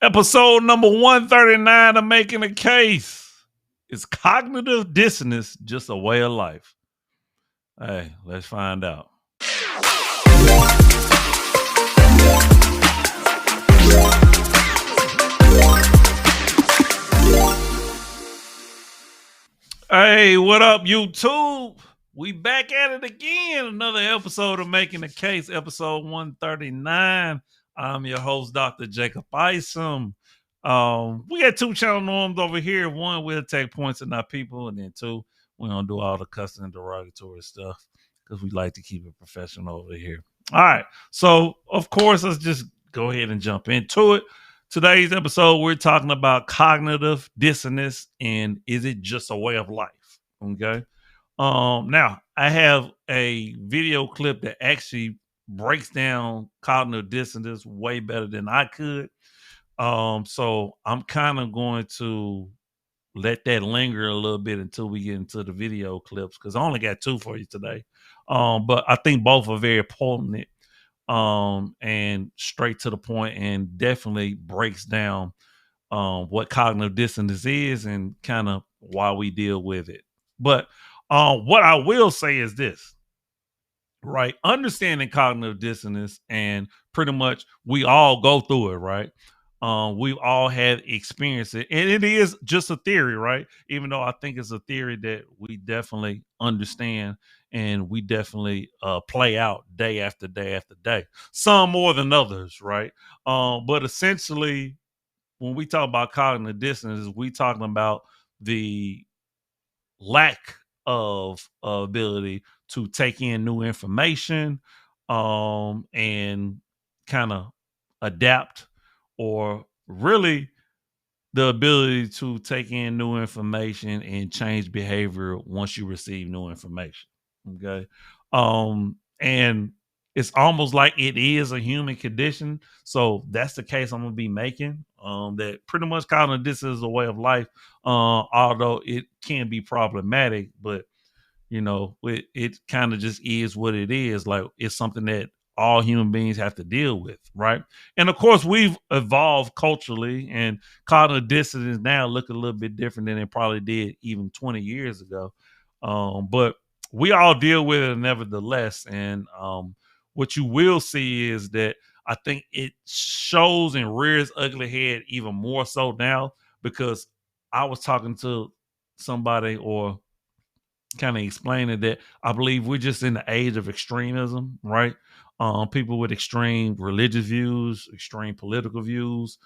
Episode number 139 of Making a Case. Is cognitive dissonance just a way of life? Hey, let's find out. Hey, what up, YouTube? We back at it again. Another episode of Making a Case, episode 139. I'm your host, Dr. Jacob Isom. We got two channel norms over here. One, we'll take points at our people, and then two, we don't do all the cussing and derogatory stuff because we like to keep it professional over here. All right, so of course, let's just go ahead and jump into it. Today's episode, we're talking about cognitive dissonance and is it just a way of life? Okay. Now I have a video clip that actually breaks down cognitive dissonance way better than I could. So I'm kind of going to let that linger a little bit until we get into the video clips because I only got two for you today. But I think both are very potent and straight to the point and definitely breaks down what cognitive dissonance is and kind of why we deal with it. But what I will say is this, right? Understanding cognitive dissonance, and pretty much we all go through it, right? We've all had experience it, and it is just a theory, right? Even though I think it's a theory that we definitely understand and we definitely play out day after day after day. Some more than others, right? But essentially, when we talk about cognitive dissonance, we talking about the lack of ability to take in new information and kind of adapt, or really the ability to take in new information and change behavior once you receive new information. Okay. And it's almost like it is a human condition. So that's the case I'm gonna be making. That pretty much cognitive dissonance is a way of life. Although it can be problematic, but you know, it kind of just is what it is. Like it's something that all human beings have to deal with, right? And of course, we've evolved culturally, and cognitive dissonance now look a little bit different than it probably did even 20 years ago. But we all deal with it nevertheless. And what you will see is that I think it shows and rears ugly head even more so now, because I was talking to somebody or kind of explaining that I believe we're just in the age of extremism, right? People with extreme religious views, extreme political views,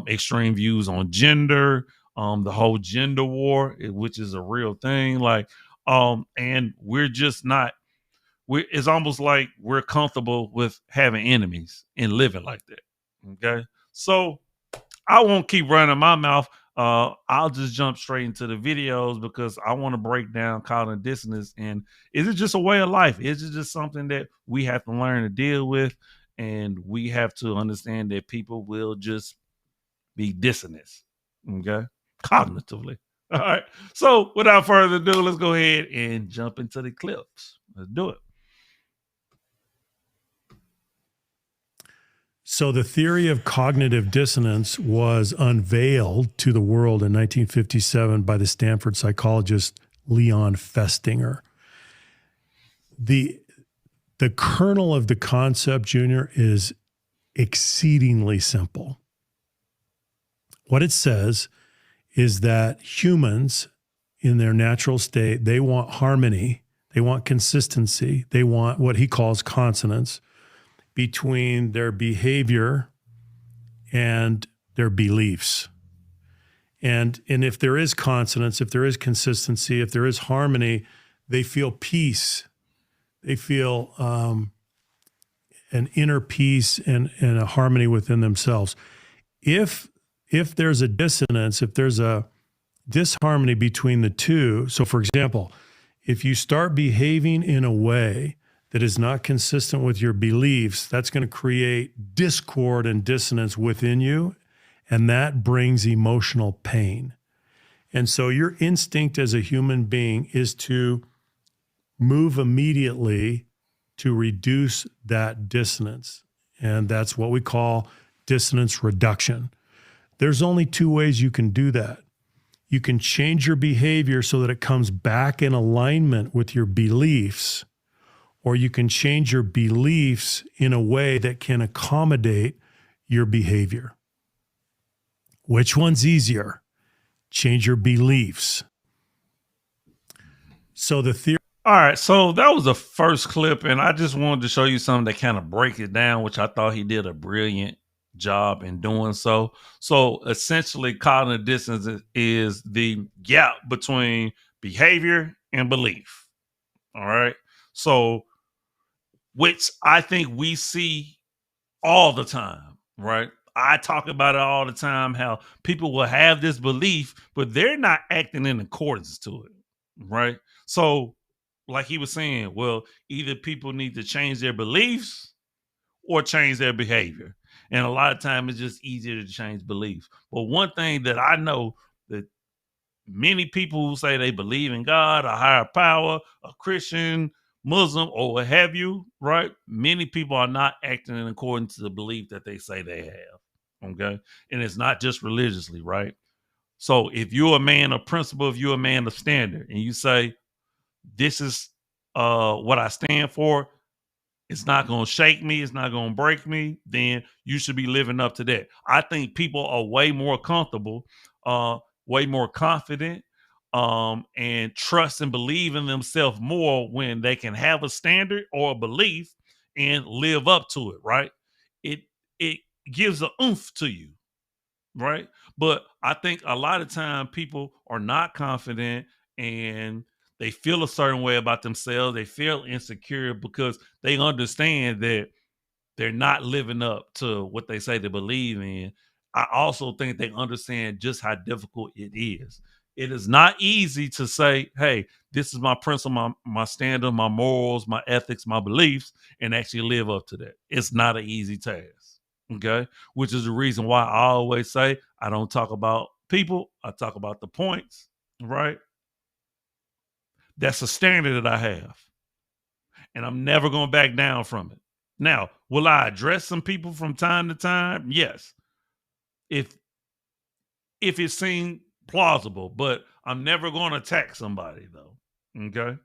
extreme views on gender, the whole gender war, which is a real thing. Like, and we're just not. It's almost like we're comfortable with having enemies and living like that. Okay, so I won't keep running my mouth. I'll just jump straight into the videos because I want to break down cognitive dissonance. And is it just a way of life? Is it just something that we have to learn to deal with? And we have to understand that people will just be dissonance, okay, cognitively. All right. So without further ado, let's go ahead and jump into the clips. Let's do it. So the theory of cognitive dissonance was unveiled to the world in 1957 by the Stanford psychologist Leon Festinger. The kernel of the concept, Junior, is exceedingly simple. What it says is that humans in their natural state, they want harmony, they want consistency, they want what he calls consonance between their behavior and their beliefs. And if there is consonance, if there is consistency, if there is harmony, they feel peace. They feel an inner peace and a harmony within themselves. If there's a dissonance, if there's a disharmony between the two, so for example, if you start behaving in a way that is not consistent with your beliefs, that's going to create discord and dissonance within you, and that brings emotional pain. And so your instinct as a human being is to move immediately to reduce that dissonance. And that's what we call dissonance reduction. There's only two ways you can do that. You can change your behavior so that it comes back in alignment with your beliefs, or you can change your beliefs in a way that can accommodate your behavior. Which one's easier? Change your beliefs. So the theory. All right, so that was the first clip, and I just wanted to show you something that kind of break it down, which I thought he did a brilliant job in doing so. So essentially, cognitive dissonance is the gap between behavior and belief. All right, so which I think we see all the time, right? I talk about it all the time, how people will have this belief, but they're not acting in accordance to it, right? So like he was saying, well, either people need to change their beliefs or change their behavior. And a lot of times it's just easier to change beliefs. But one thing that I know that many people who say they believe in God, a higher power, a Christian, Muslim, or what have you, right? Many people are not acting in accordance to the belief that they say they have. Okay. And it's not just religiously, right? So if you're a man of principle, if you're a man of standard, and you say, this is what I stand for, it's not going to shake me, it's not going to break me, then you should be living up to that. I think people are way more comfortable, way more confident, and trust and believe in themselves more when they can have a standard or a belief and live up to it, right? It gives a oomph to you, right? But I think a lot of time people are not confident and they feel a certain way about themselves. They feel insecure because they understand that they're not living up to what they say they believe in. I also think they understand just how difficult it is. It is not easy to say, hey, this is my principle, my standard, my morals, my ethics, my beliefs, and actually live up to that. It's not an easy task. Okay. Which is the reason why I always say I don't talk about people. I talk about the points, right? That's a standard that I have. And I'm never going to back down from it. Now, will I address some people from time to time? Yes. If it seems plausible, but I'm never going to attack somebody though. Okay.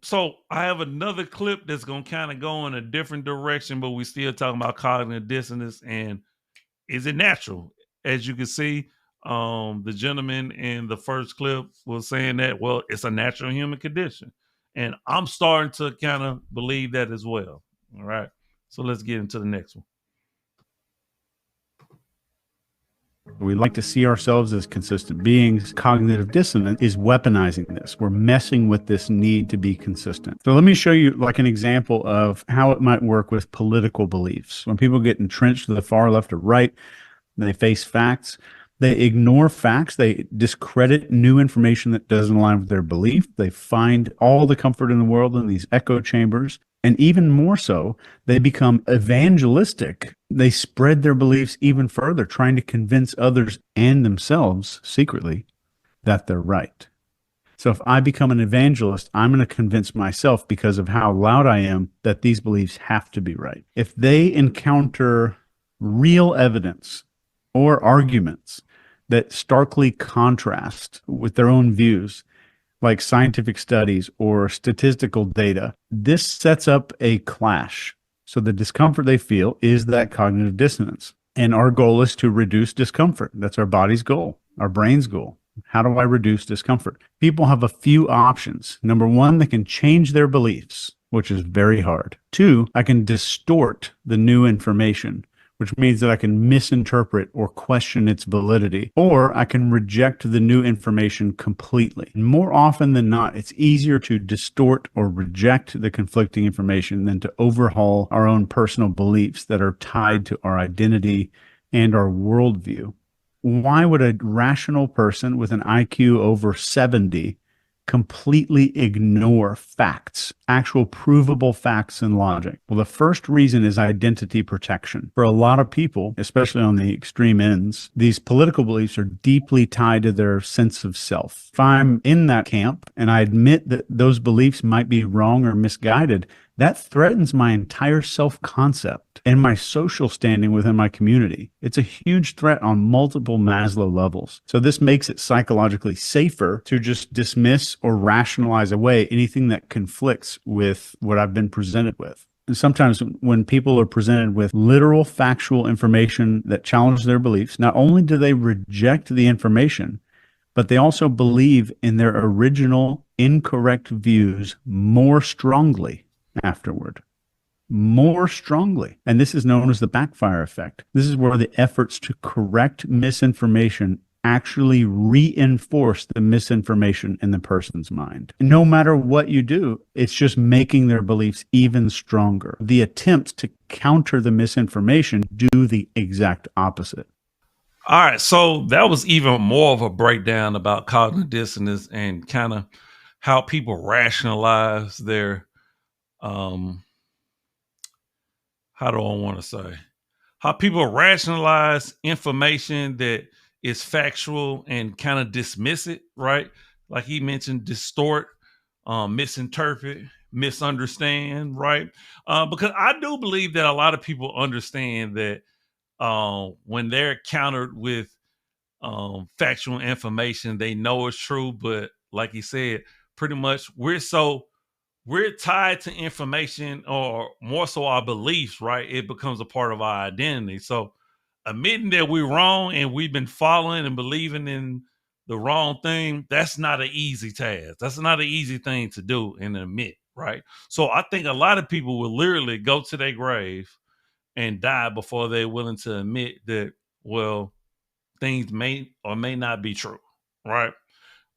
So I have another clip that's gonna kind of go in a different direction, but we still talking about cognitive dissonance and is it natural? As you can see, the gentleman in the first clip was saying that, well, it's a natural human condition. And I'm starting to kind of believe that as well. All right. So let's get into the next one. We like to see ourselves as consistent beings. Cognitive dissonance is weaponizing this. We're messing with this need to be consistent. So let me show you like an example of how it might work with political beliefs. When people get entrenched to the far left or right, they face facts. They ignore facts. They discredit new information that doesn't align with their belief. They find all the comfort in the world in these echo chambers. And even more so, they become evangelistic. They spread their beliefs even further, trying to convince others and themselves secretly that they're right. So if I become an evangelist, I'm going to convince myself because of how loud I am that these beliefs have to be right. If they encounter real evidence or arguments that starkly contrast with their own views, like scientific studies or statistical data, this sets up a clash. So the discomfort they feel is that cognitive dissonance. And our goal is to reduce discomfort. That's our body's goal, our brain's goal. How do I reduce discomfort? People have a few options. Number one, they can change their beliefs, which is very hard. Two, I can distort the new information, which means that I can misinterpret or question its validity, or I can reject the new information completely. And more often than not, it's easier to distort or reject the conflicting information than to overhaul our own personal beliefs that are tied to our identity and our worldview. Why would a rational person with an IQ over 70 completely ignore facts, actual provable facts and logic? Well, the first reason is identity protection. For a lot of people, especially on the extreme ends, these political beliefs are deeply tied to their sense of self. If I'm in that camp and I admit that those beliefs might be wrong or misguided, that threatens my entire self-concept and my social standing within my community. It's a huge threat on multiple Maslow levels. So this makes it psychologically safer to just dismiss or rationalize away anything that conflicts with what I've been presented with. Sometimes when people are presented with literal factual information that challenge their beliefs, not only do they reject the information, but they also believe in their original incorrect views more strongly afterward. More strongly. And this is known as the backfire effect. This is where the efforts to correct misinformation actually reinforce the misinformation in the person's mind. No matter what you do, it's just making their beliefs even stronger. The attempts to counter the misinformation do the exact opposite. All right, so that was even more of a breakdown about cognitive dissonance and kind of how people rationalize their how do I want to say, how people rationalize information that is factual and kind of dismiss it, right? Like he mentioned, distort, misinterpret, misunderstand, right? Because I do believe that a lot of people understand that when they're countered with factual information, they know it's true, but like he said, pretty much we're tied to information, or more so our beliefs, right? It becomes a part of our identity. So admitting that we're wrong and we've been following and believing in the wrong thing, that's not an easy task. That's not an easy thing to do and admit, right? So I think a lot of people will literally go to their grave and die before they're willing to admit that, well, things may or may not be true, right?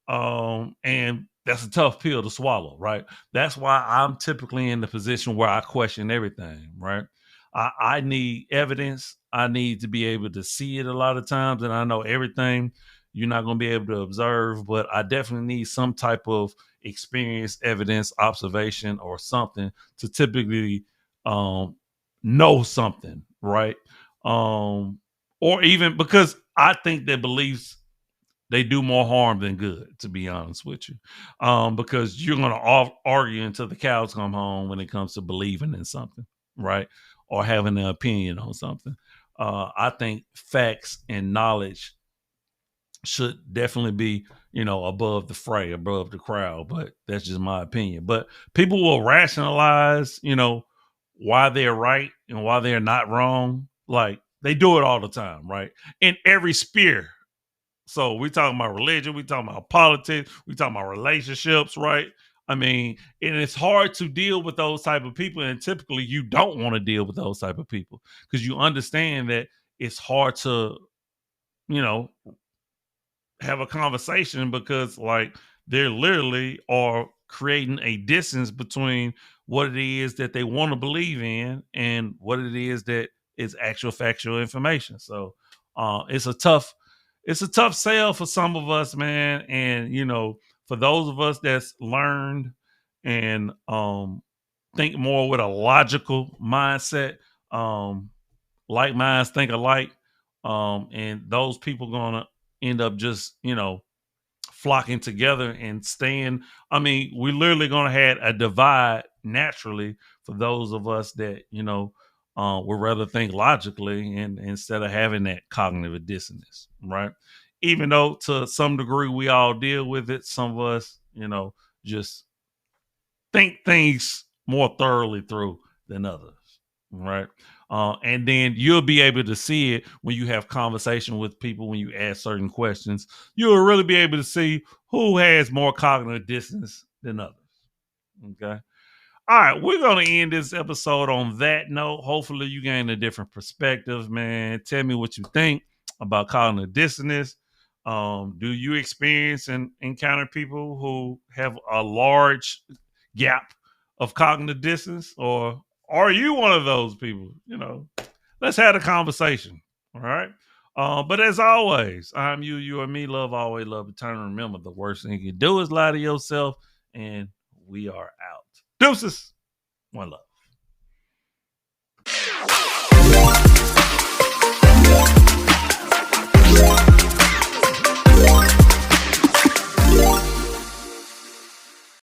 And that's a tough pill to swallow, right? That's why I'm typically in the position where I question everything, right? I need evidence. I need to be able to see it a lot of times, and I know everything you're not going to be able to observe, but I definitely need some type of experience, evidence, observation, or something to typically know something, right? Or even because I think that beliefs, they do more harm than good, to be honest with you, because you're going to argue until the cows come home when it comes to believing in something, right? Or having an opinion on something. I think facts and knowledge should definitely be, above the fray, above the crowd, but that's just my opinion. But people will rationalize, why they're right and why they're not wrong. Like they do it all the time, right? In every sphere. So we talking about religion, we talking about politics, we talking about relationships, right? I mean, and it's hard to deal with those type of people, and typically you don't want to deal with those type of people because you understand that it's hard to, you know, have a conversation because like they're literally are creating a distance between what it is that they want to believe in and what it is that is actual factual information. So it's a tough sell for some of us, man. And for those of us that's learned and think more with a logical mindset, like minds think alike, and those people gonna end up just flocking together and staying. I mean, we're literally gonna have a divide naturally for those of us that would rather think logically and instead of having that cognitive dissonance, right? Even though to some degree we all deal with it, some of us just think things more thoroughly through than others, right? And then you'll be able to see it when you have conversation with people, when you ask certain questions. You'll really be able to see who has more cognitive distance than others. Okay. All right, we're going to end this episode on that note. Hopefully, you gain a different perspective, man. Tell me what you think about cognitive dissonance. Do you experience and encounter people who have a large gap of cognitive distance, or are you one of those people? Let's have a conversation. All right. But as always, I'm you, you are me. Love, always love, eternal. Remember, the worst thing you can do is lie to yourself, and we are out. Deuces. One love.